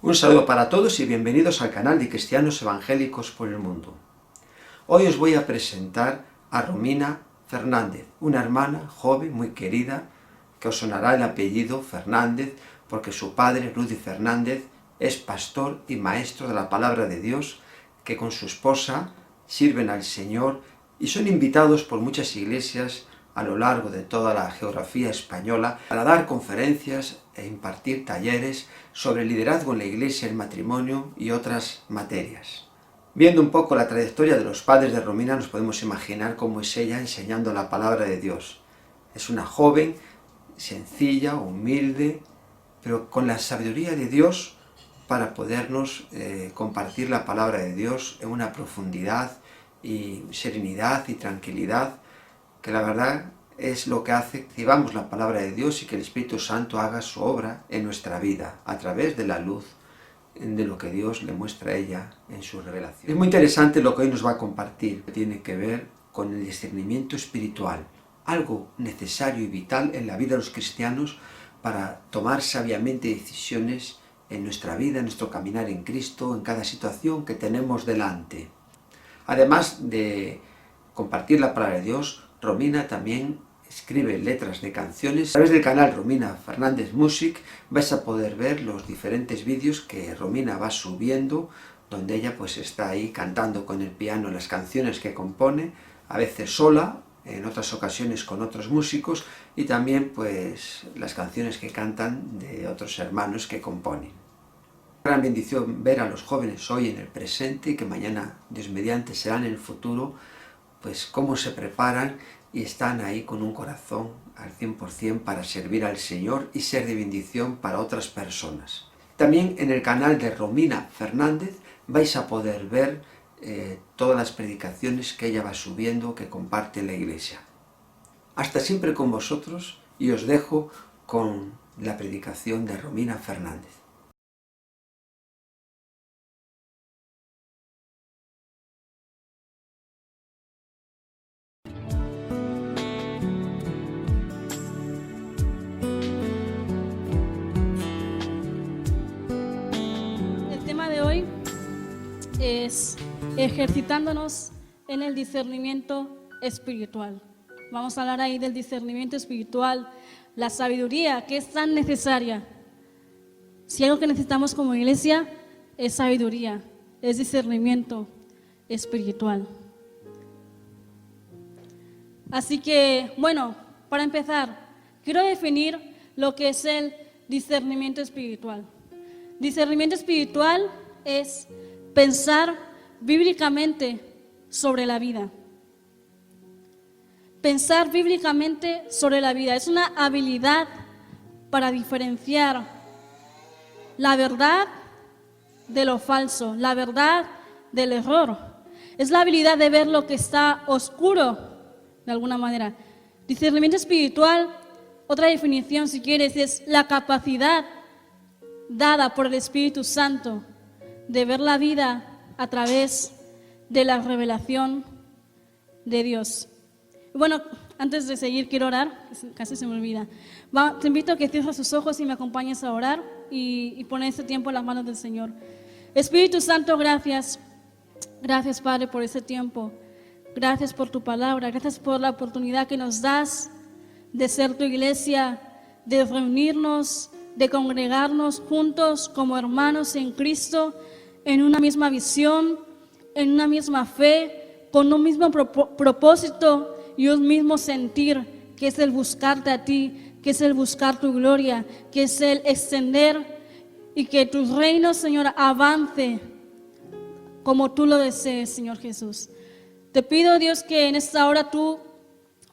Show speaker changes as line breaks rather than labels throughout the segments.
Un saludo para todos y bienvenidos al canal de Cristianos Evangélicos por el Mundo. Hoy os voy a presentar a Romina Fernández, una hermana joven, muy querida, que os sonará el apellido Fernández, porque su padre, Rudy Fernández, es pastor y maestro de la Palabra de Dios, que con su esposa sirven al Señor y son invitados por muchas iglesias a lo largo de toda la geografía española para dar conferencias e impartir talleres sobre liderazgo en la iglesia, el matrimonio y otras materias. Viendo un poco la trayectoria de los padres de Romina, nos podemos imaginar cómo es ella enseñando la palabra de Dios. Es una joven sencilla, humilde, pero con la sabiduría de Dios para podernos compartir la palabra de Dios en una profundidad y serenidad y tranquilidad, que la verdad es lo que hace que vivamos la palabra de Dios y que el Espíritu Santo haga su obra en nuestra vida, a través de la luz de lo que Dios le muestra a ella en su revelación. Es muy interesante lo que hoy nos va a compartir, que tiene que ver con el discernimiento espiritual, algo necesario y vital en la vida de los cristianos para tomar sabiamente decisiones en nuestra vida, en nuestro caminar en Cristo, en cada situación que tenemos delante. Además de compartir la palabra de Dios, Romina también escribe letras de canciones. A través del canal Romina Fernández Music vais a poder ver los diferentes vídeos que Romina va subiendo, donde ella pues está ahí cantando con el piano las canciones que compone, a veces sola, en otras ocasiones con otros músicos, y también pues las canciones que cantan de otros hermanos que componen. Gran bendición ver a los jóvenes hoy en el presente y que mañana, Dios mediante, serán en el futuro, pues cómo se preparan y están ahí con un corazón al 100% para servir al Señor y ser de bendición para otras personas. También en el canal de Romina Fernández vais a poder ver todas las predicaciones que ella va subiendo, que comparte en la iglesia. Hasta siempre con vosotros y os dejo con la predicación de Romina Fernández.
El tema de hoy es ejercitándonos en el discernimiento espiritual. Vamos a hablar ahí del discernimiento espiritual, la sabiduría que es tan necesaria. Si algo que necesitamos como iglesia es sabiduría, es discernimiento espiritual. Así que, bueno, para empezar, quiero definir lo que es el discernimiento espiritual. Discernimiento espiritual es pensar bíblicamente sobre la vida. Pensar bíblicamente sobre la vida es una habilidad para diferenciar la verdad de lo falso, la verdad del error. Es la habilidad de ver lo que está oscuro, de alguna manera. Discernimiento espiritual, otra definición si quieres, es la capacidad dada por el Espíritu Santo de ver la vida a través de la revelación de Dios. Bueno, antes de seguir quiero orar, casi se me olvida. Te invito a que cierres tus ojos y me acompañes a orar y poner este tiempo en las manos del Señor. Espíritu Santo, gracias. Gracias, Padre, por este tiempo. Gracias por tu palabra. Gracias por la oportunidad que nos das de ser tu iglesia, de reunirnos, de congregarnos juntos como hermanos en Cristo, en una misma visión, en una misma fe, con un mismo propósito y un mismo sentir, que es el buscarte a ti, que es el buscar tu gloria, que es el extender y que tu reino, Señor, avance como tú lo desees, Señor Jesús. Te pido, Dios, que en esta hora tú,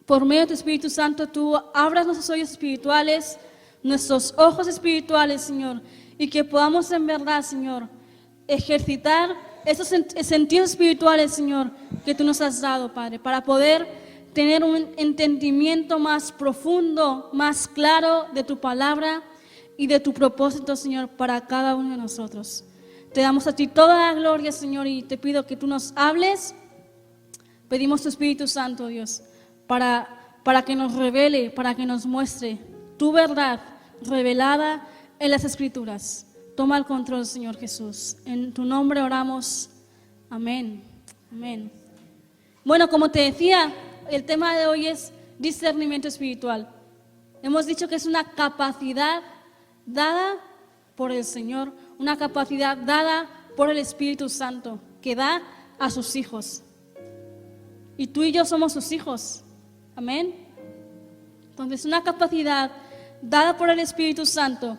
por medio de tu Espíritu Santo, tú abras nuestros oídos espirituales, nuestros ojos espirituales, Señor, y que podamos en verdad, Señor, ejercitar esos sentidos espirituales, Señor, que tú nos has dado, Padre, para poder tener un entendimiento más profundo, más claro de tu palabra y de tu propósito, Señor, para cada uno de nosotros. Te damos a ti toda la gloria, Señor, y te pido que tú nos hables. Pedimos tu Espíritu Santo, Dios, para que nos revele, para que nos muestre tu verdad revelada en las Escrituras. Toma el control, Señor Jesús. En tu nombre oramos. Amén. Amén. Bueno, como te decía, el tema de hoy es discernimiento espiritual. Hemos dicho que es una capacidad dada por el Señor, una capacidad dada por el Espíritu Santo, que da a sus hijos. Y tú y yo somos sus hijos. Amén. Entonces, una capacidad dada por el Espíritu Santo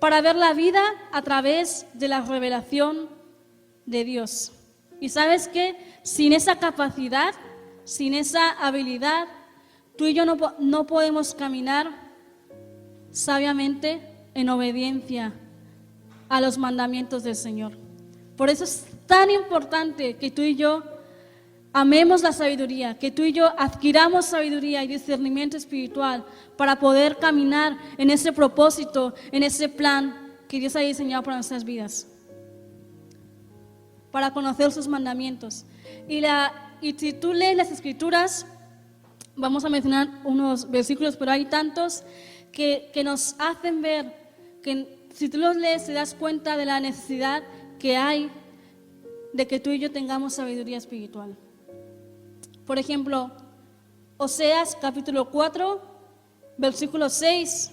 para ver la vida a través de la revelación de Dios. Y sabes que sin esa capacidad, sin esa habilidad, tú y yo no podemos caminar sabiamente en obediencia a los mandamientos del Señor. Por eso es tan importante que tú y yo amemos la sabiduría, que tú y yo adquiramos sabiduría y discernimiento espiritual para poder caminar en ese propósito, en ese plan que Dios ha diseñado para nuestras vidas, para conocer sus mandamientos. Y si tú lees las Escrituras, vamos a mencionar unos versículos, pero hay tantos que nos hacen ver que si tú los lees te das cuenta de la necesidad que hay de que tú y yo tengamos sabiduría espiritual. Por ejemplo, Oseas capítulo 4, versículo 6,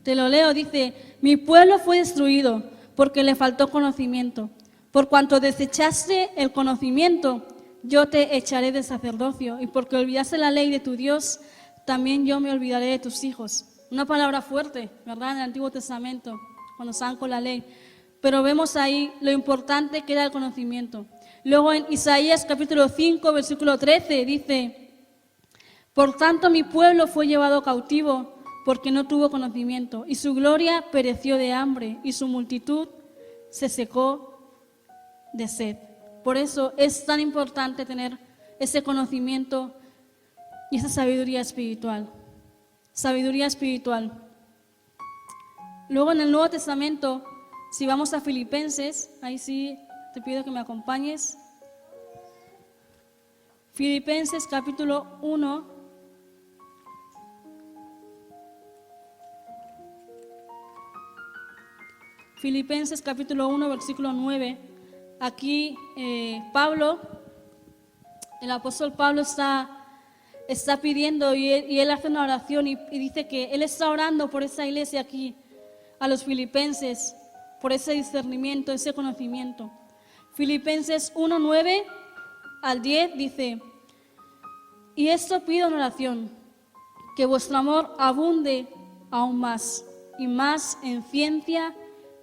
te lo leo, dice: mi pueblo fue destruido porque le faltó conocimiento. Por cuanto desechaste el conocimiento, yo te echaré del sacerdocio, y porque olvidaste la ley de tu Dios, también yo me olvidaré de tus hijos. Una palabra fuerte, ¿verdad? En el Antiguo Testamento, cuando estaban con la ley. Pero vemos ahí lo importante que era el conocimiento. Luego en Isaías capítulo 5, versículo 13, dice: por tanto mi pueblo fue llevado cautivo porque no tuvo conocimiento, y su gloria pereció de hambre, y su multitud se secó de sed. Por eso es tan importante tener ese conocimiento y esa sabiduría espiritual. Sabiduría espiritual. Luego en el Nuevo Testamento, si vamos a Filipenses, ahí sí te pido que me acompañes. Filipenses capítulo 1. Filipenses capítulo 1, versículo 9. Aquí Pablo, el apóstol Pablo está pidiendo y él hace una oración y dice que él está orando por esa iglesia aquí, a los filipenses, por ese discernimiento, ese conocimiento. Filipenses 1, 9 al 10 dice: y esto pido en oración, que vuestro amor abunde aún más y más en ciencia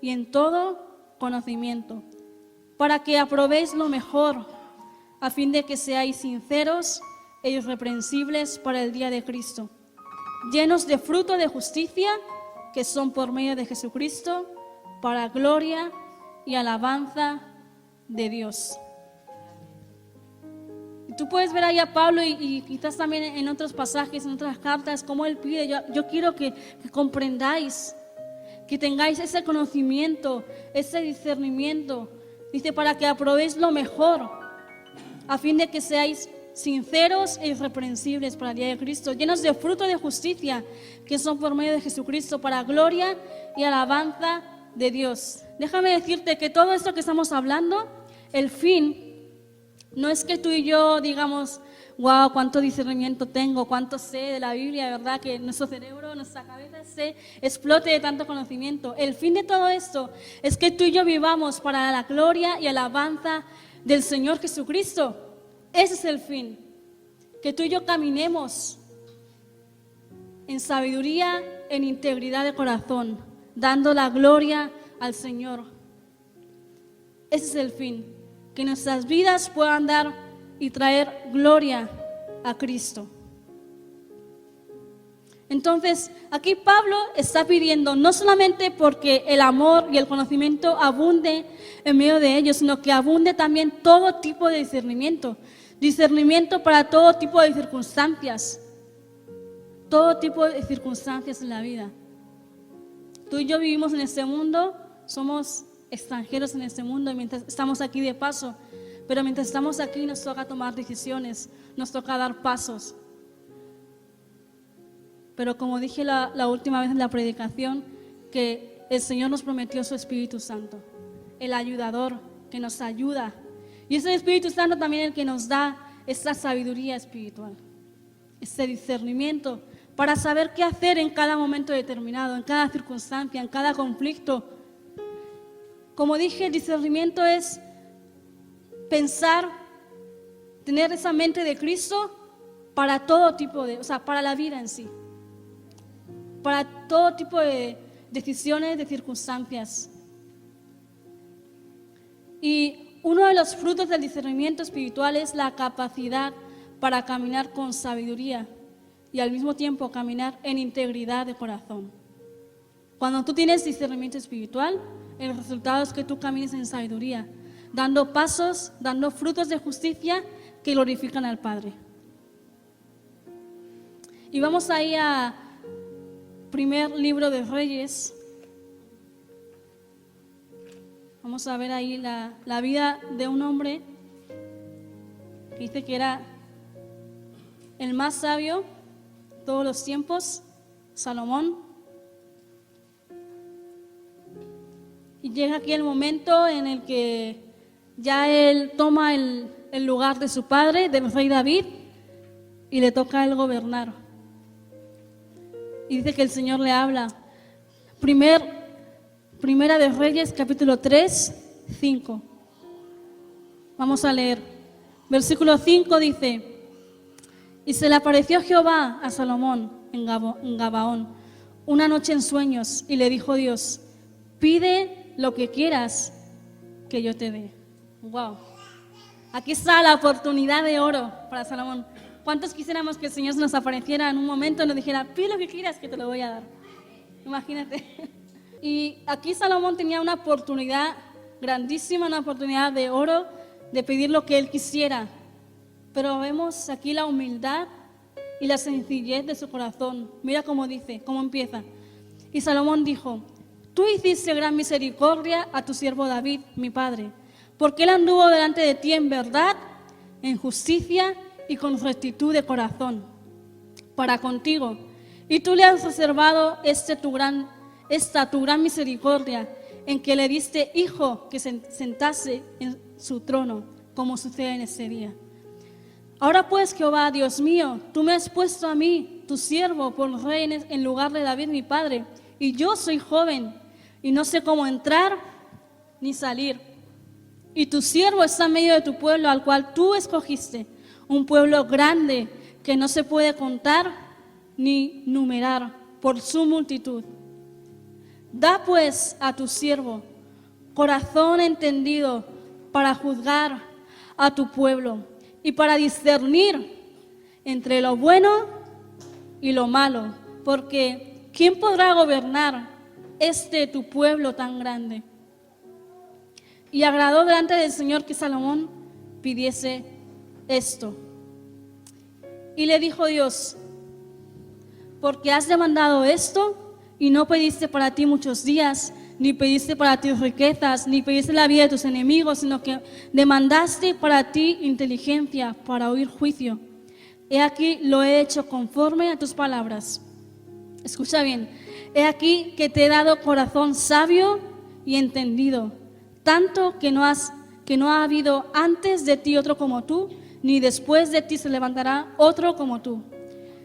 y en todo conocimiento, para que aprobéis lo mejor, a fin de que seáis sinceros e irreprensibles para el día de Cristo, llenos de fruto de justicia, que son por medio de Jesucristo, para gloria y alabanza de Dios. Y tú puedes ver ahí a Pablo y quizás también en otros pasajes, en otras cartas, cómo él pide: yo quiero que comprendáis, que tengáis ese conocimiento, ese discernimiento. Dice: para que aprobéis lo mejor, a fin de que seáis sinceros e irreprensibles para el día de Cristo, llenos de fruto de justicia, que son por medio de Jesucristo, para gloria y alabanza de Dios. Déjame decirte que todo esto que estamos hablando, el fin, no es que tú y yo digamos: wow, cuánto discernimiento tengo, cuánto sé de la Biblia, ¿verdad? Que nuestro cerebro, nuestra cabeza se explote de tanto conocimiento. El fin de todo esto es que tú y yo vivamos para la gloria y alabanza del Señor Jesucristo. Ese es el fin, que tú y yo caminemos en sabiduría, en integridad de corazón, dando la gloria al Señor. Ese es el fin, que nuestras vidas puedan dar y traer gloria a Cristo. Entonces, aquí Pablo está pidiendo no solamente porque el amor y el conocimiento abunde en medio de ellos, sino que abunde también todo tipo de discernimiento. Discernimiento para todo tipo de circunstancias. Todo tipo de circunstancias en la vida. Tú y yo vivimos en este mundo, somos extranjeros en este mundo mientras estamos aquí de paso. Pero mientras estamos aquí nos toca tomar decisiones, nos toca dar pasos. Pero como dije la última vez en la predicación, que el Señor nos prometió su Espíritu Santo, el ayudador que nos ayuda. Y ese Espíritu Santo también es el que nos da esta sabiduría espiritual, este discernimiento para saber qué hacer en cada momento determinado, en cada circunstancia, en cada conflicto. Como dije, el discernimiento es pensar, tener esa mente de Cristo para todo tipo de, para la vida en sí, para todo tipo de decisiones, de circunstancias. Y uno de los frutos del discernimiento espiritual es la capacidad para caminar con sabiduría y al mismo tiempo caminar en integridad de corazón. Cuando tú tienes discernimiento espiritual, el resultado es que tú camines en sabiduría, dando pasos, dando frutos de justicia que glorifican al Padre. Y vamos ahí a primer libro de Reyes. Vamos a ver ahí la vida de un hombre que dice que era el más sabio de todos los tiempos, Salomón. Y llega aquí el momento en el que ya él toma el lugar de su padre, del rey David, y le toca a él gobernar. Y dice que el Señor le habla. Primera de Reyes, capítulo 3, 5. Vamos a leer. Versículo 5 dice: y se le apareció Jehová a Salomón en Gabaón una noche en sueños, y le dijo Dios: pide lo que quieras que yo te dé. Wow. Aquí está la oportunidad de oro para Salomón. ¿Cuántos quisiéramos que el Señor nos apareciera en un momento y nos dijera: pide lo que quieras que te lo voy a dar? Imagínate. Y aquí Salomón tenía una oportunidad grandísima, una oportunidad de oro, de pedir lo que él quisiera. Pero vemos aquí la humildad y la sencillez de su corazón. Mira cómo dice, cómo empieza. Y Salomón dijo: tú hiciste gran misericordia a tu siervo David, mi padre, porque él anduvo delante de ti en verdad, en justicia y con rectitud de corazón para contigo. Y tú le has reservado esta tu gran misericordia, en que le diste hijo que se sentase en su trono, como sucede en ese día. Ahora pues, Jehová, Dios mío, tú me has puesto a mí, tu siervo, por rey en lugar de David mi padre, y yo soy joven, y no sé cómo entrar ni salir. Y tu siervo está en medio de tu pueblo, al cual tú escogiste, un pueblo grande que no se puede contar ni numerar por su multitud. Da pues a tu siervo corazón entendido para juzgar a tu pueblo y para discernir entre lo bueno y lo malo, porque ¿quién podrá gobernar tu pueblo tan grande? Y agradó delante del Señor que Salomón pidiese esto. Y le dijo Dios: porque has demandado esto y no pediste para ti muchos días, ni pediste para ti riquezas, ni pediste la vida de tus enemigos, sino que demandaste para ti inteligencia para oír juicio. He aquí lo he hecho conforme a tus palabras. Escucha bien. He aquí que te he dado corazón sabio y entendido, tanto que no ha habido antes de ti otro como tú, ni después de ti se levantará otro como tú.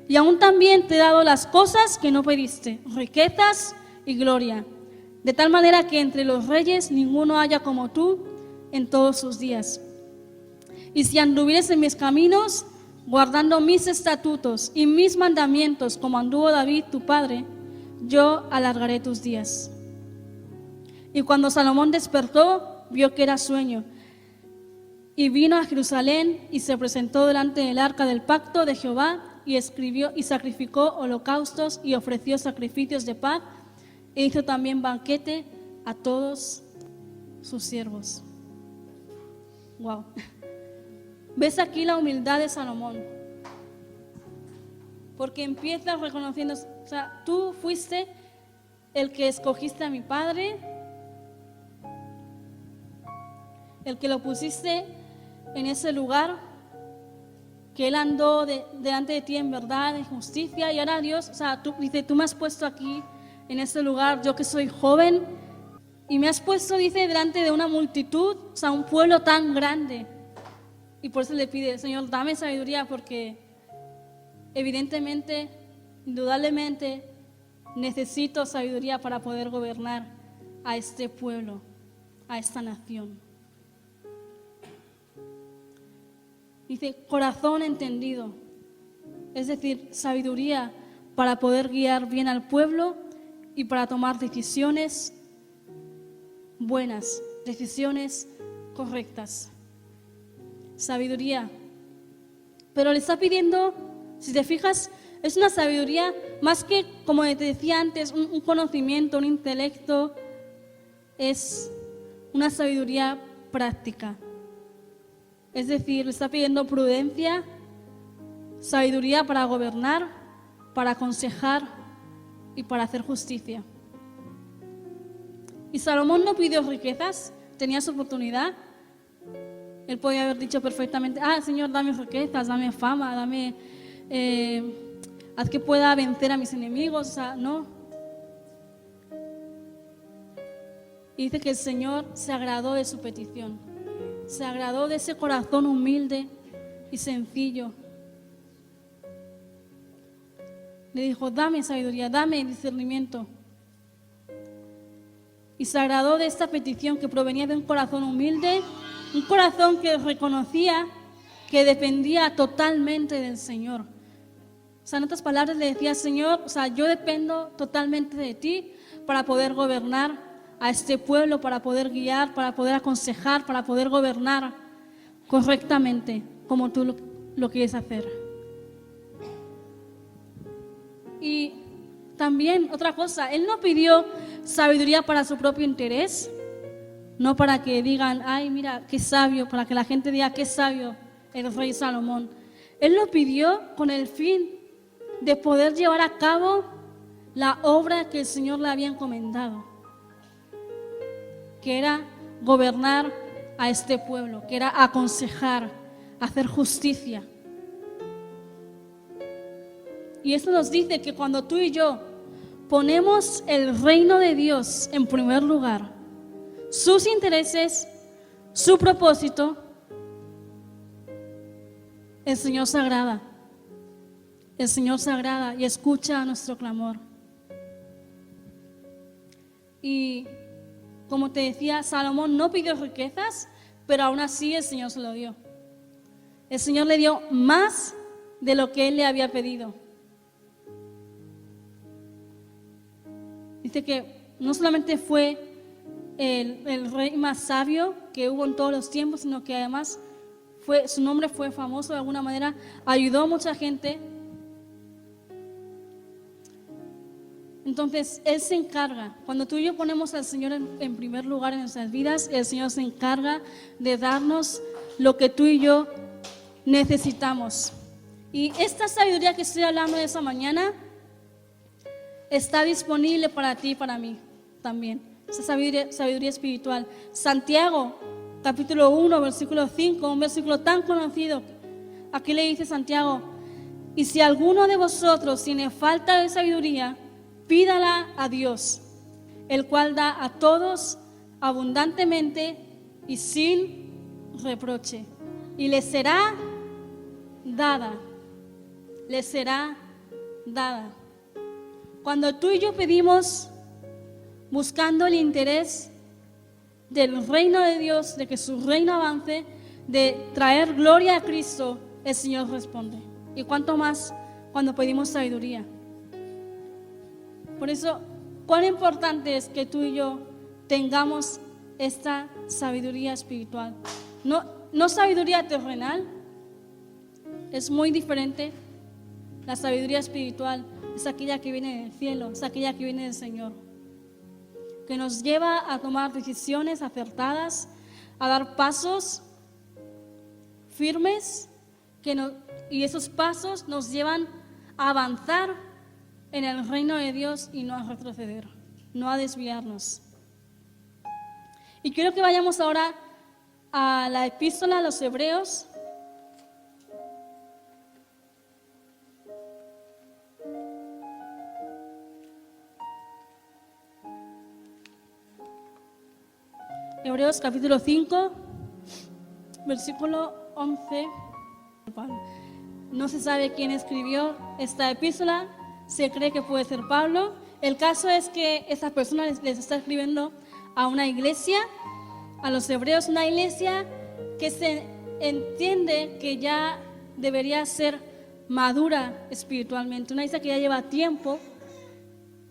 Y aún también te he dado las cosas que no pediste, riquezas y gloria, de tal manera que entre los reyes ninguno haya como tú en todos sus días. Y si anduvieres en mis caminos, guardando mis estatutos y mis mandamientos, como anduvo David tu padre, yo alargaré tus días. Y cuando Salomón despertó, vio que era sueño, y vino a Jerusalén y se presentó delante del arca del pacto de Jehová, y escribió y sacrificó holocaustos y ofreció sacrificios de paz, e hizo también banquete a todos sus siervos. Wow. ¿Ves aquí la humildad de Salomón? Porque empieza reconociendo, o sea, tú fuiste el que escogiste a mi padre, el que lo pusiste en ese lugar, que él andó delante de ti en verdad, en justicia, y ahora Dios, o sea, tú me has puesto aquí en este lugar, yo que soy joven, y me has puesto, dice, delante de una multitud, o sea, un pueblo tan grande. Y por eso le pide, Señor, dame sabiduría, porque evidentemente, indudablemente, necesito sabiduría para poder gobernar a este pueblo, a esta nación. Dice, corazón entendido, es decir, sabiduría para poder guiar bien al pueblo y para tomar decisiones buenas, decisiones correctas. Sabiduría. Pero le está pidiendo, si te fijas, es una sabiduría más que, como te decía antes, un conocimiento, un intelecto, es una sabiduría práctica. Es decir, le está pidiendo prudencia, sabiduría para gobernar, para aconsejar y para hacer justicia. Y Salomón no pidió riquezas, tenía su oportunidad. Él podía haber dicho perfectamente, Señor, dame riquezas, dame fama, dame, haz que pueda vencer a mis enemigos. O sea, no. Y dice que el Señor se agradó de su petición, se agradó de ese corazón humilde y sencillo. Le dijo, dame sabiduría, dame discernimiento. Y se agradó de esta petición que provenía de un corazón humilde, un corazón que reconocía que dependía totalmente del Señor. O sea, en otras palabras le decía, Señor, o sea, yo dependo totalmente de ti para poder gobernar a este pueblo, para poder guiar, para poder aconsejar, para poder gobernar correctamente como tú lo quieres hacer. Y también otra cosa, él no pidió sabiduría para su propio interés, no para que digan, ay, mira, qué sabio, para que la gente diga, qué sabio el rey Salomón. Él lo pidió con el fin de poder llevar a cabo la obra que el Señor le había encomendado, que era gobernar a este pueblo, que era aconsejar, hacer justicia. Y esto nos dice que cuando tú y yo ponemos el reino de Dios en primer lugar, sus intereses, su propósito, el Señor se agrada. El Señor se agrada y escucha nuestro clamor. Y como te decía, Salomón no pidió riquezas, pero aún así el Señor se lo dio. El Señor le dio más de lo que él le había pedido. Dice que no solamente fue el rey más sabio que hubo en todos los tiempos, sino que además su nombre fue famoso de alguna manera, ayudó a mucha gente. Entonces, Él se encarga. Cuando tú y yo ponemos al Señor en primer lugar en nuestras vidas, el Señor se encarga de darnos lo que tú y yo necesitamos. Y esta sabiduría que estoy hablando de esa mañana está disponible para ti y para mí también. Esa sabiduría espiritual. Santiago, capítulo 1, versículo 5, un versículo tan conocido. Aquí le dice Santiago, y si alguno de vosotros tiene falta de sabiduría, pídala a Dios, el cual da a todos abundantemente y sin reproche, y le será dada, le será dada. Cuando tú y yo pedimos, buscando el interés del reino de Dios, de que su reino avance, de traer gloria a Cristo, el Señor responde. Y cuánto más cuando pedimos sabiduría. Por eso, cuán importante es que tú y yo tengamos esta sabiduría espiritual. No sabiduría terrenal, es muy diferente. La sabiduría espiritual es aquella que viene del cielo, es aquella que viene del Señor, que nos lleva a tomar decisiones acertadas, a dar pasos firmes, y esos pasos nos llevan a avanzar en el reino de Dios y no a retroceder, no a desviarnos. Y quiero que vayamos ahora a la epístola a los Hebreos. Hebreos capítulo 5, versículo 11. No se sabe quién escribió esta epístola, se cree que puede ser Pablo. El caso es que esta persona les está escribiendo a una iglesia, a los hebreos, una iglesia que se entiende que ya debería ser madura espiritualmente, una iglesia que ya lleva tiempo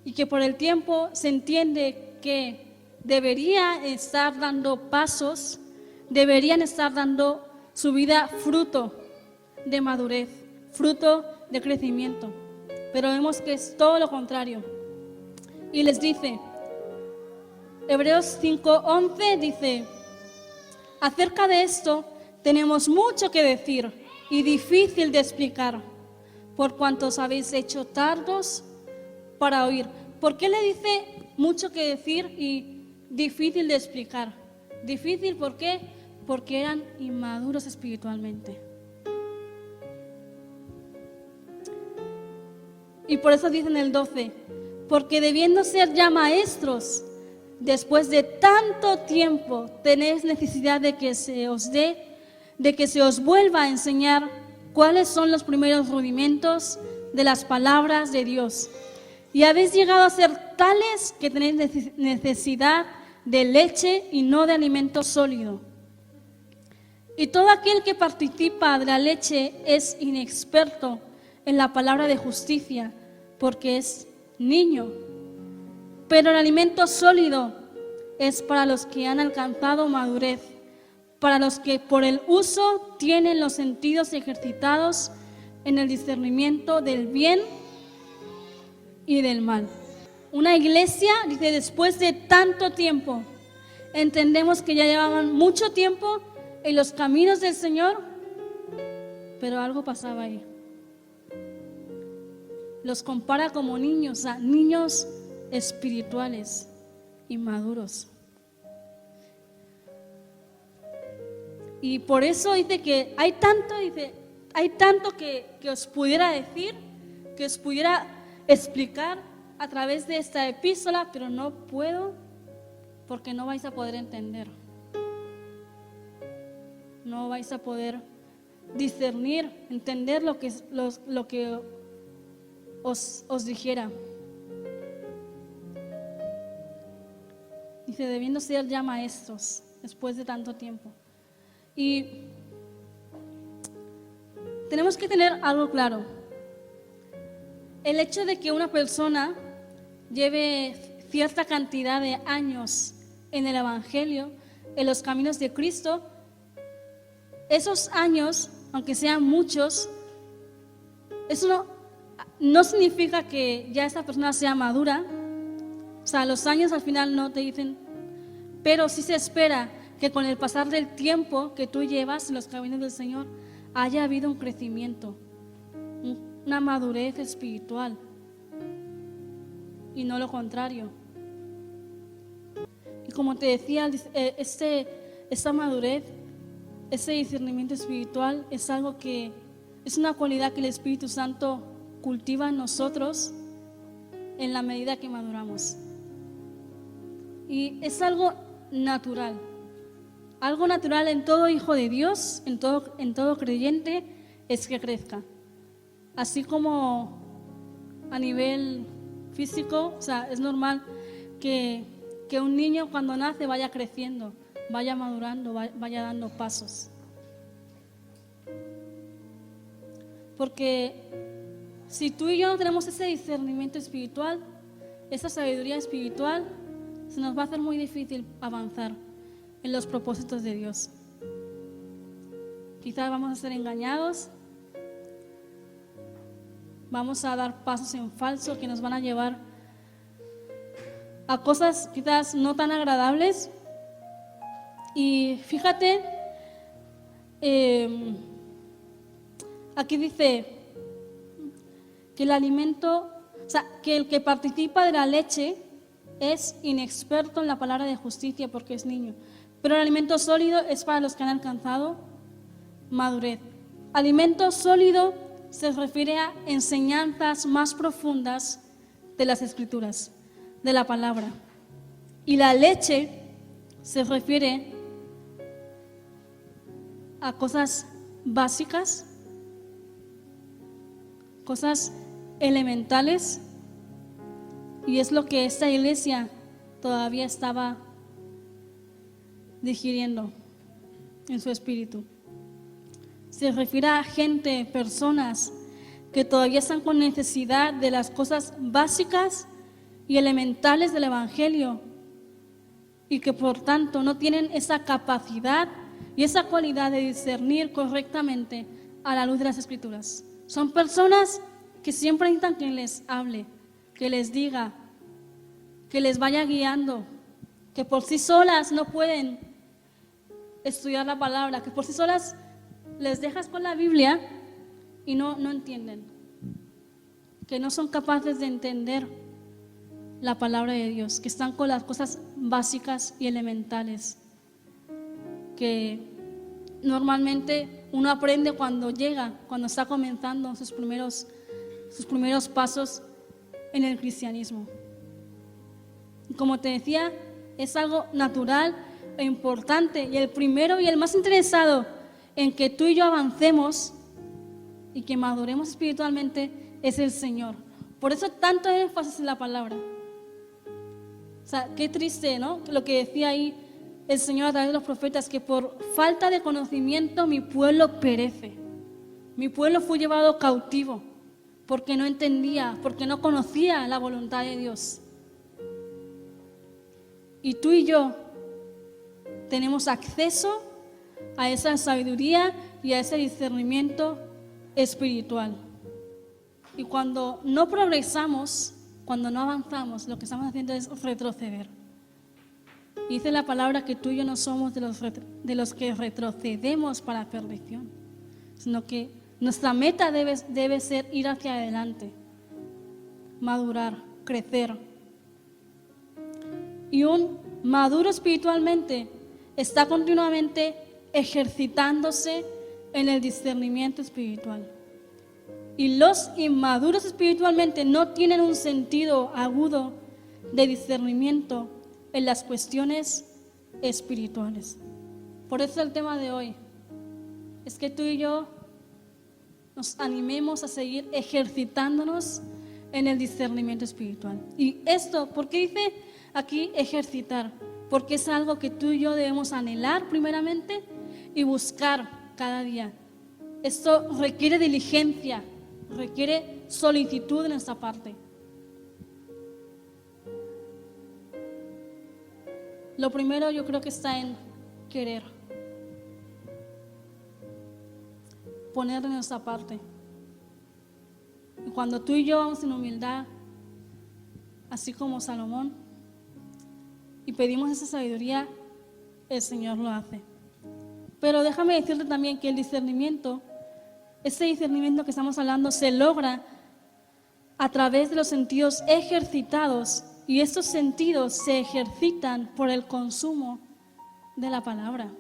y que por el tiempo se entiende que debería estar dando pasos, deberían estar dando su vida fruto de madurez, fruto de crecimiento, pero vemos que es todo lo contrario. Y les dice, Hebreos 5:11 dice, acerca de esto tenemos mucho que decir y difícil de explicar, por cuanto os habéis hecho tardos para oír. ¿Por qué le dice mucho que decir y difícil de explicar? Difícil, ¿por qué? Porque eran inmaduros espiritualmente. Y por eso dice en el 12, porque debiendo ser ya maestros, después de tanto tiempo tenéis necesidad de que se os vuelva a enseñar cuáles son los primeros rudimentos de las palabras de Dios. Y habéis llegado a ser tales que tenéis necesidad de leche y no de alimento sólido. Y todo aquel que participa de la leche es inexperto en la palabra de justicia, porque es niño. Pero el alimento sólido es para los que han alcanzado madurez, para los que por el uso tienen los sentidos ejercitados en el discernimiento del bien y del mal. Una iglesia, dice, después de tanto tiempo, entendemos que ya llevaban mucho tiempo en los caminos del Señor, pero algo pasaba ahí. Los compara como niños, niños espirituales, inmaduros. Y por eso dice que hay tanto que os pudiera decir, que os pudiera explicar a través de esta epístola, pero no puedo porque no vais a poder entender. No vais a poder discernir, entender lo que os dijera. Dice, debiendo ser ya maestros después de tanto tiempo. Y tenemos que tener algo claro. El hecho de que una persona lleve cierta cantidad de años en el Evangelio, en los caminos de Cristo, esos años, aunque sean muchos, eso no significa que ya esa persona sea madura. O sea, los años al final no te dicen, pero sí se espera que con el pasar del tiempo que tú llevas en los caminos del Señor haya habido un crecimiento, una madurez espiritual y no lo contrario. Y como te decía, esta madurez, ese discernimiento espiritual es algo que es una cualidad que el Espíritu Santo cultiva en nosotros en la medida que maduramos. Y es algo natural en todo hijo de Dios, en todo creyente, es que crezca. Así como a nivel físico, o sea, es normal que un niño cuando nace vaya creciendo, vaya madurando, vaya dando pasos. Porque si tú y yo no tenemos ese discernimiento espiritual, esa sabiduría espiritual, se nos va a hacer muy difícil avanzar en los propósitos de Dios. Quizás vamos a ser engañados, vamos a dar pasos en falso que nos van a llevar a cosas quizás no tan agradables. Y fíjate, aquí dice que el alimento, o sea, que el que participa de la leche es inexperto en la palabra de justicia porque es niño. Pero el alimento sólido es para los que han alcanzado madurez. Alimento sólido se refiere a enseñanzas más profundas de las Escrituras, de la palabra. Y la leche se refiere a cosas básicas, cosas elementales, y es lo que esta iglesia todavía estaba digiriendo en su espíritu. Se refiere a gente, personas que todavía están con necesidad de las cosas básicas y elementales del Evangelio, y que por tanto no tienen esa capacidad y esa cualidad de discernir correctamente a la luz de las Escrituras. Son personas que siempre necesitan que les hable, que les diga, que les vaya guiando, que por sí solas no pueden estudiar la palabra, que por sí solas les dejas con la Biblia y no entienden, que no son capaces de entender la palabra de Dios, que están con las cosas básicas y elementales que normalmente uno aprende cuando está comenzando sus primeros pasos en el cristianismo. Como te decía, es algo natural e importante, y el primero y el más interesado en que tú y yo avancemos y que maduremos espiritualmente es el Señor. Por eso tanto énfasis en la palabra. O sea, qué triste, ¿no? Lo que decía ahí el Señor a través de los profetas, que por falta de conocimiento mi pueblo perece. Mi pueblo fue llevado cautivo porque no entendía, porque no conocía la voluntad de Dios. Y tú y yo tenemos acceso a esa sabiduría y a ese discernimiento espiritual. Y cuando no progresamos, cuando no avanzamos, lo que estamos haciendo es retroceder. Y dice la palabra que tú y yo no somos de los que retrocedemos para la perdición, sino que nuestra meta debe ser ir hacia adelante, madurar, crecer. Y un maduro espiritualmente está continuamente ejercitándose en el discernimiento espiritual. Y los inmaduros espiritualmente no tienen un sentido agudo de discernimiento en las cuestiones espirituales. Por eso el tema de hoy es que tú y yo nos animemos a seguir ejercitándonos en el discernimiento espiritual. Y esto, ¿por qué dice aquí ejercitar? Porque es algo que tú y yo debemos anhelar primeramente y buscar cada día. Esto requiere diligencia, requiere solicitud de nuestra parte. Lo primero yo creo que está en querer, poner de nuestra parte. Y cuando tú y yo vamos en humildad, así como Salomón, y pedimos esa sabiduría, el Señor lo hace. Pero déjame decirte también que el discernimiento, ese discernimiento que estamos hablando, se logra a través de los sentidos ejercitados, y estos sentidos se ejercitan por el consumo de la palabra.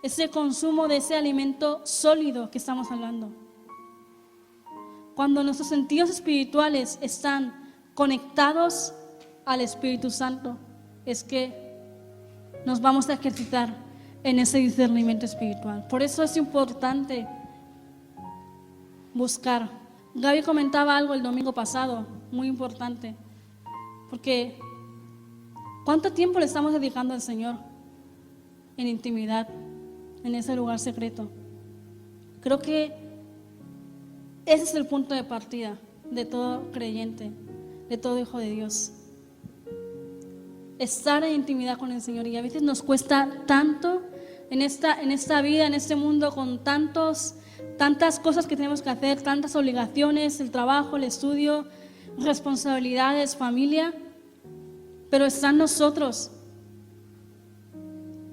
Ese consumo de ese alimento sólido que estamos hablando. Cuando nuestros sentidos espirituales están conectados al Espíritu Santo, es que nos vamos a ejercitar en ese discernimiento espiritual. Por eso es importante buscar. Gaby comentaba algo el domingo pasado, muy importante, porque ¿cuánto tiempo le estamos dedicando al Señor en intimidad, en ese lugar secreto? Creo que ese es el punto de partida de todo creyente, de todo hijo de Dios. Estar en intimidad con el Señor, y a veces nos cuesta tanto en esta vida, en este mundo, con tantas cosas que tenemos que hacer, tantas obligaciones, el trabajo, el estudio, responsabilidades, familia, pero está en nosotros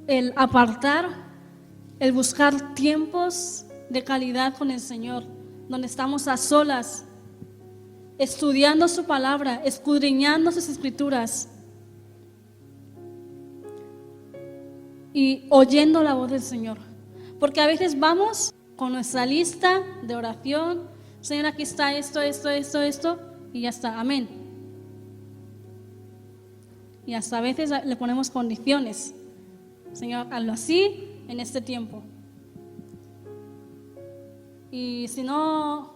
el apartar, el buscar tiempos de calidad con el Señor, donde estamos a solas, estudiando su palabra, escudriñando sus escrituras y oyendo la voz del Señor. Porque a veces vamos con nuestra lista de oración: Señor, aquí está esto, y ya está, amén. Y hasta a veces le ponemos condiciones: Señor, hazlo así, en este tiempo. Y si no,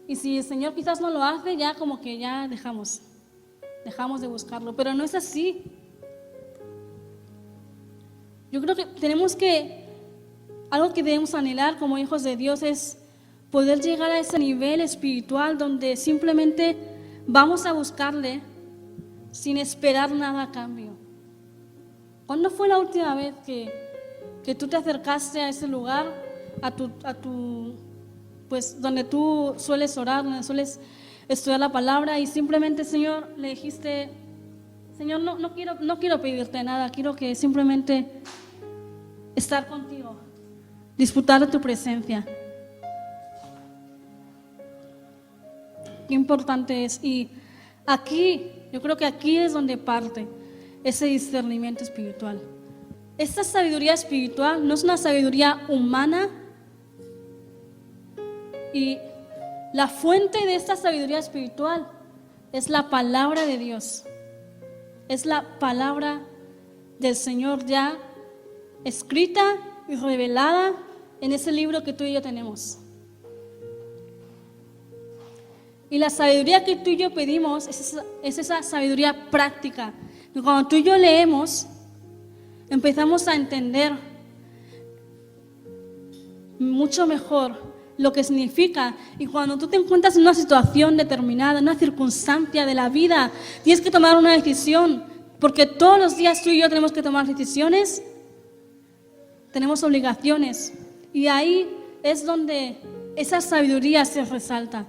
y si el Señor quizás no lo hace, ya como que ya dejamos de buscarlo, pero no es así. Yo creo que algo que debemos anhelar como hijos de Dios es poder llegar a ese nivel espiritual donde simplemente vamos a buscarle sin esperar nada a cambio. ¿Cuándo fue la última vez que tú te acercaste a ese lugar, pues donde tú sueles orar, donde sueles estudiar la palabra y simplemente, Señor, le dijiste, Señor, no quiero pedirte nada, quiero que simplemente estar contigo, disfrutar de tu presencia? Qué importante es. Y yo creo que aquí es donde parte ese discernimiento espiritual. Esta sabiduría espiritual no es una sabiduría humana, y la fuente de esta sabiduría espiritual es la palabra de Dios. Es la palabra del Señor ya escrita y revelada en ese libro que tú y yo tenemos. Y la sabiduría que tú y yo pedimos es esa sabiduría práctica. Y cuando tú y yo leemos, empezamos a entender mucho mejor lo que significa. Y cuando tú te encuentras en una situación determinada, en una circunstancia de la vida, tienes que tomar una decisión, porque todos los días tú y yo tenemos que tomar decisiones, tenemos obligaciones, y ahí es donde esa sabiduría se resalta,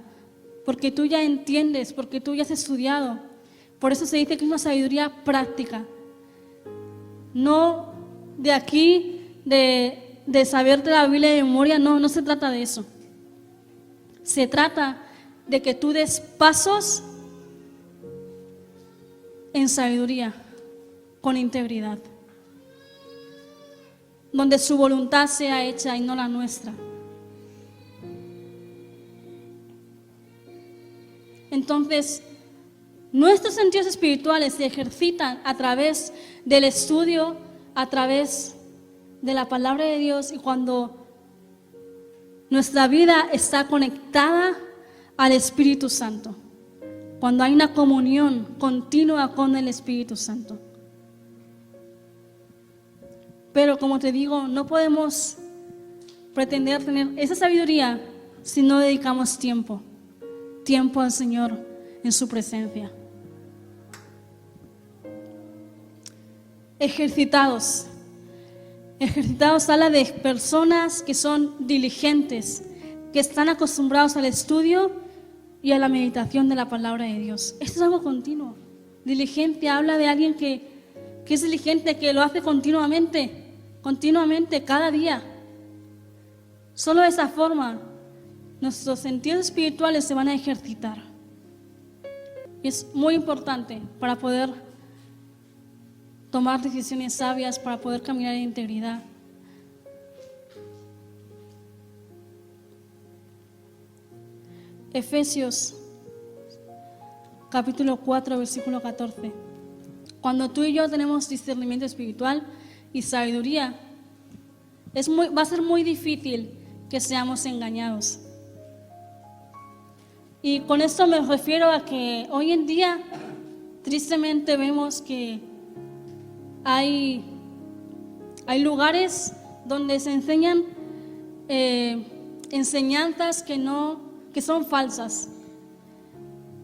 porque tú ya entiendes, porque tú ya has estudiado. Por eso se dice que es una sabiduría práctica, no de aquí, de saberte la Biblia de memoria. No se trata de eso. Se trata de que tú des pasos en sabiduría, con integridad, donde su voluntad sea hecha y no la nuestra. Entonces, nuestros sentidos espirituales se ejercitan a través del estudio, a través de la palabra de Dios, y cuando nuestra vida está conectada al Espíritu Santo, cuando hay una comunión continua con el Espíritu Santo. Pero como te digo, no podemos pretender tener esa sabiduría si no dedicamos tiempo al Señor en su presencia. Ejercitados habla de personas que son diligentes, que están acostumbrados al estudio y a la meditación de la palabra de Dios. Esto es algo continuo. Diligencia habla de alguien que es diligente, que lo hace continuamente, cada día. Solo de esa forma nuestros sentidos espirituales se van a ejercitar. Y es muy importante para poder tomar decisiones sabias, para poder caminar en integridad. Efesios capítulo 4, versículo 14. Cuando tú y yo tenemos discernimiento espiritual y sabiduría, va a ser muy difícil que seamos engañados. Y con esto me refiero a que hoy en día tristemente vemos que hay lugares donde se enseñan enseñanzas que son falsas,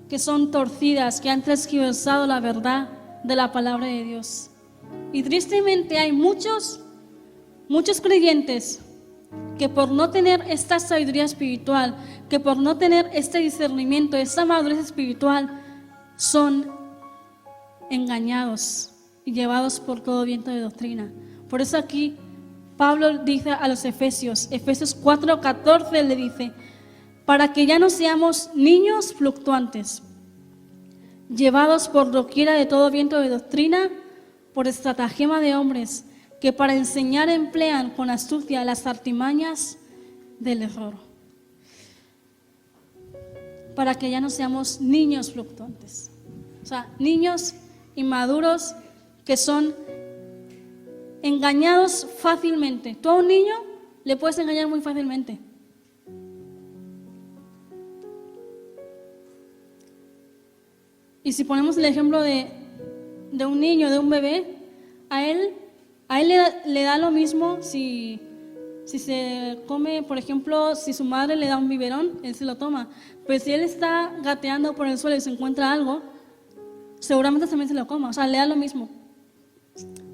que son torcidas, que han transgiversado la verdad de la palabra de Dios. Y tristemente hay muchos creyentes que por no tener esta sabiduría espiritual, que por no tener este discernimiento, esta madurez espiritual, son engañados y llevados por todo viento de doctrina. Por eso aquí Pablo dice a los Efesios 4:14, le dice: para que ya no seamos niños fluctuantes, llevados por doquiera de todo viento de doctrina, por estratagema de hombres, que para enseñar emplean con astucia las artimañas del error. Para que ya no seamos niños fluctuantes. O sea, niños inmaduros que son engañados fácilmente. Tú a un niño le puedes engañar muy fácilmente. Y si ponemos el ejemplo de un niño, de un bebé, a él le da lo mismo si se come, por ejemplo, si su madre le da un biberón, él se lo toma. Pero si él está gateando por el suelo y se encuentra algo, seguramente también se lo coma. O sea, le da lo mismo.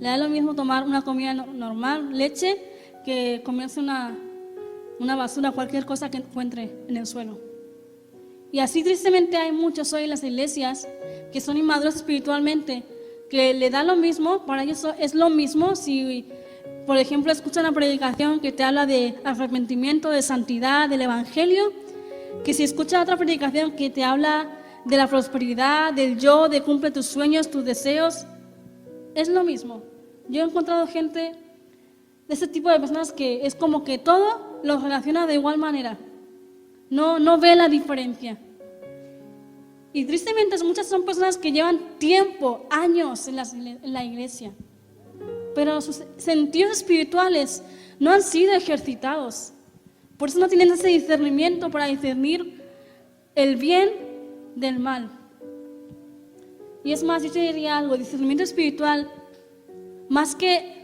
Le da lo mismo tomar una comida normal, leche, que comerse una basura, cualquier cosa que encuentre en el suelo. Y así tristemente hay muchos hoy en las iglesias que son inmaduros espiritualmente, que le da lo mismo, para ellos es lo mismo si, por ejemplo, escuchan una predicación que te habla de arrepentimiento, de santidad, del evangelio, que si escuchas otra predicación que te habla de la prosperidad, del yo, de cumple tus sueños, tus deseos, es lo mismo. Yo he encontrado gente de ese tipo de personas que es como que todo lo relaciona de igual manera. No ve la diferencia. Y tristemente muchas son personas que llevan tiempo, años en la iglesia, pero sus sentidos espirituales no han sido ejercitados. Por eso no tienen ese discernimiento para discernir el bien del mal. Y es más, yo te diría algo, discernimiento espiritual, más que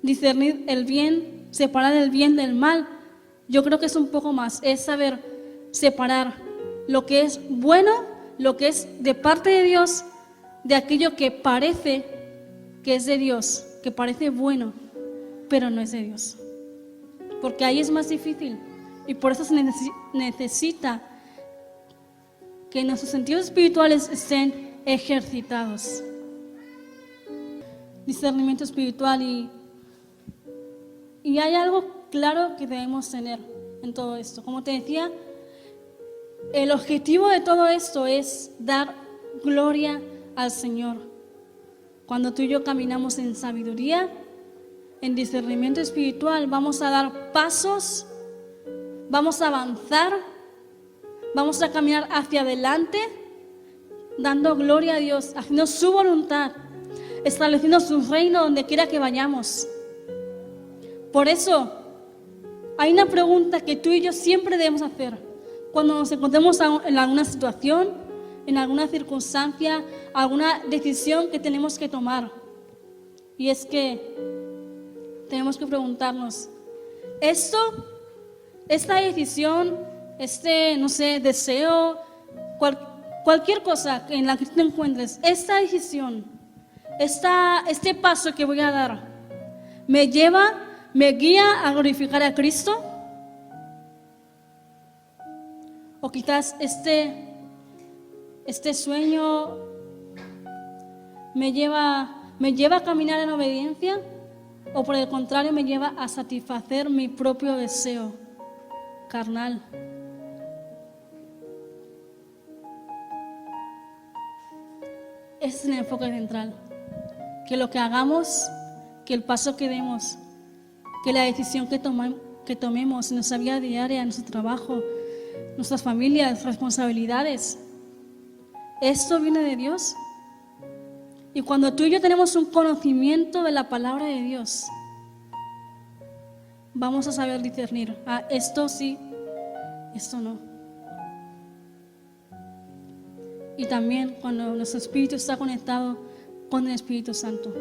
discernir el bien, separar el bien del mal, yo creo que es un poco más, es saber separar lo que es bueno, lo que es de parte de Dios, de aquello que parece que es de Dios, que parece bueno, pero no es de Dios. Porque ahí es más difícil y por eso se necesita que nuestros sentidos espirituales estén ejercitados. Discernimiento espiritual y hay algo claro que debemos tener en todo esto. Como te decía, el objetivo de todo esto es dar gloria al Señor. Cuando tú y yo caminamos en sabiduría, en discernimiento espiritual, vamos a dar pasos, vamos a avanzar, vamos a caminar hacia adelante, dando gloria a Dios, haciendo su voluntad, estableciendo su reino donde quiera que vayamos. Por eso, hay una pregunta que tú y yo siempre debemos hacer cuando nos encontremos en alguna situación, en alguna circunstancia, alguna decisión que tenemos que tomar. Y es que tenemos que preguntarnos, esta decisión, deseo, cualquier cosa en la que te encuentres, esta decisión, este paso que voy a dar, me guía a glorificar a Cristo? O quizás este sueño me lleva a caminar en obediencia, o por el contrario me lleva a satisfacer mi propio deseo carnal. Ese es el enfoque central. Que lo que hagamos, que el paso que demos, que la decisión que tomemos en nuestra vida diaria, en nuestro trabajo, nuestras familias, responsabilidades, esto viene de Dios. Y cuando tú y yo tenemos un conocimiento de la palabra de Dios, vamos a saber discernir, esto sí, esto no. Y también cuando nuestro espíritu está conectado con el Espíritu Santo.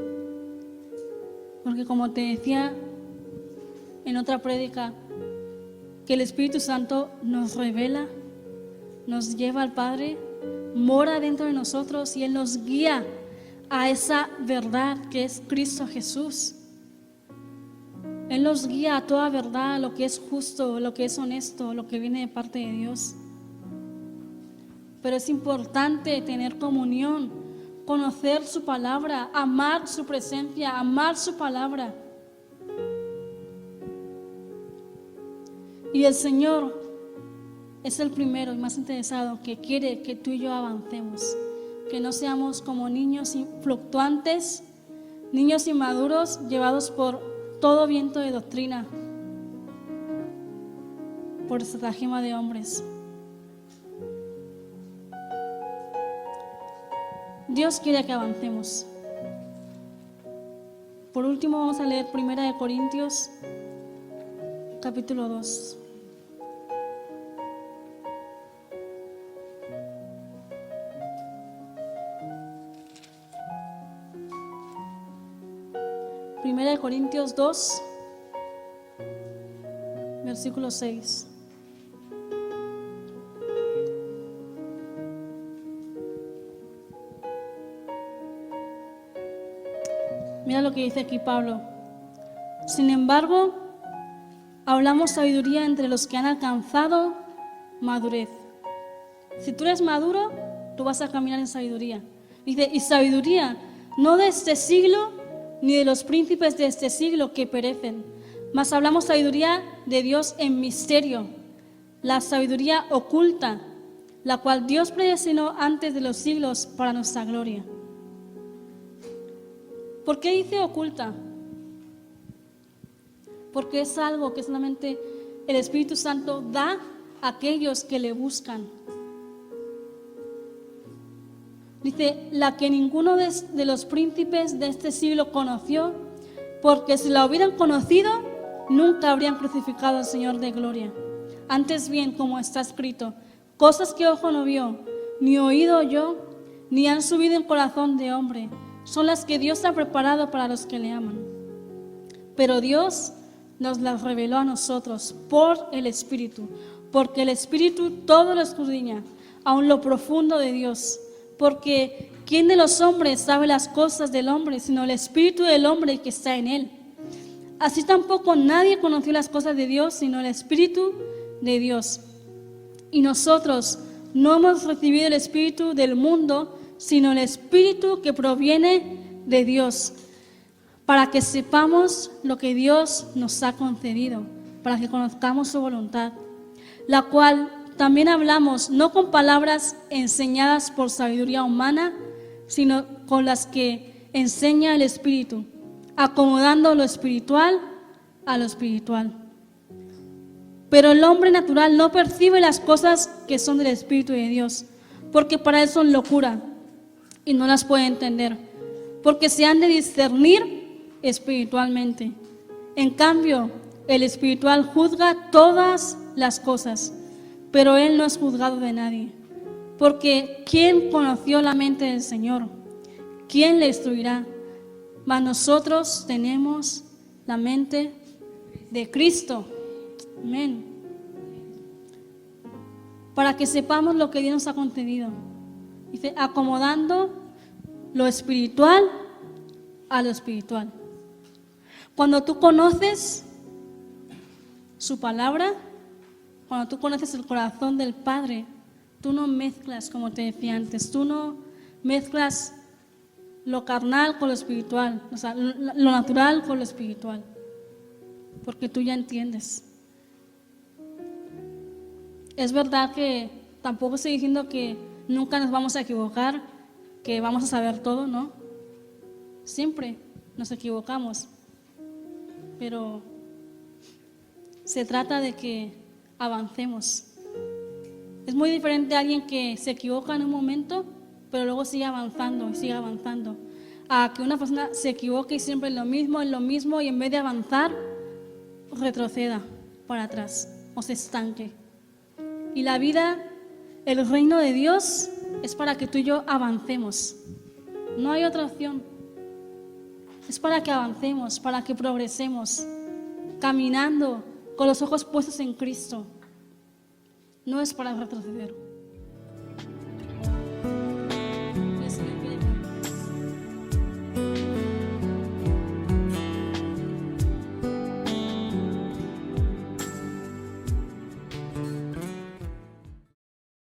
Porque como te decía en otra prédica, que el Espíritu Santo nos revela, nos lleva al Padre, mora dentro de nosotros y Él nos guía a esa verdad que es Cristo Jesús. Él nos guía a toda verdad, lo que es justo, lo que es honesto, lo que viene de parte de Dios. Pero es importante tener comunión, conocer su palabra, amar su presencia, amar su palabra. Y el Señor es el primero y más interesado que quiere que tú y yo avancemos, que no seamos como niños fluctuantes, niños inmaduros llevados por todo viento de doctrina, por estratagema de hombres. Dios quiere que avancemos. Por último vamos a leer 1 Corintios, capítulo 2. Primera de Corintios 2, versículo 6. Mira lo que dice aquí Pablo. Sin embargo, hablamos sabiduría entre los que han alcanzado madurez. Si tú eres maduro, tú vas a caminar en sabiduría. Dice, y sabiduría no de este siglo, ni de los príncipes de este siglo que perecen, mas hablamos sabiduría de Dios en misterio, la sabiduría oculta, la cual Dios predestinó antes de los siglos para nuestra gloria. ¿Por qué dice oculta? Porque es algo que solamente el Espíritu Santo da a aquellos que le buscan. Dice, la que ninguno de los príncipes de este siglo conoció, porque si la hubieran conocido, nunca habrían crucificado al Señor de gloria. Antes bien, como está escrito, cosas que ojo no vio, ni oído oyó, ni han subido en corazón de hombre, son las que Dios ha preparado para los que le aman. Pero Dios nos las reveló a nosotros por el Espíritu, porque el Espíritu todo lo escudriña, aun lo profundo de Dios. Porque ¿quién de los hombres sabe las cosas del hombre, sino el Espíritu del hombre que está en él? Así tampoco nadie conoció las cosas de Dios, sino el Espíritu de Dios. Y nosotros no hemos recibido el Espíritu del mundo, sino el Espíritu que proviene de Dios, para que sepamos lo que Dios nos ha concedido, para que conozcamos su voluntad, la cual también hablamos, no con palabras enseñadas por sabiduría humana, sino con las que enseña el Espíritu, acomodando lo espiritual a lo espiritual. Pero el hombre natural no percibe las cosas que son del Espíritu de Dios, porque para él son locura y no las puede entender, porque se han de discernir espiritualmente. En cambio, el espiritual juzga todas las cosas, pero él no es juzgado de nadie. Porque ¿quién conoció la mente del Señor? ¿Quién le instruirá? Mas nosotros tenemos la mente de Cristo. Amén. Para que sepamos lo que Dios nos ha concedido. Dice, acomodando lo espiritual a lo espiritual. Cuando tú conoces su palabra, cuando tú conoces el corazón del Padre, tú no mezclas, como te decía antes, tú no mezclas lo carnal con lo espiritual, o sea, lo natural con lo espiritual, porque tú ya entiendes. Es verdad que tampoco estoy diciendo que nunca nos vamos a equivocar, que vamos a saber todo, ¿no? Siempre nos equivocamos, pero se trata de que avancemos. Es muy diferente a alguien que se equivoca en un momento, pero luego sigue avanzando y sigue avanzando, a que una persona se equivoque y siempre en lo mismo, y en vez de avanzar, retroceda para atrás o se estanque. Y la vida, el reino de Dios, es para que tú y yo avancemos. No hay otra opción. Es para que avancemos, para que progresemos, caminando con los ojos puestos en Cristo. No es para retroceder.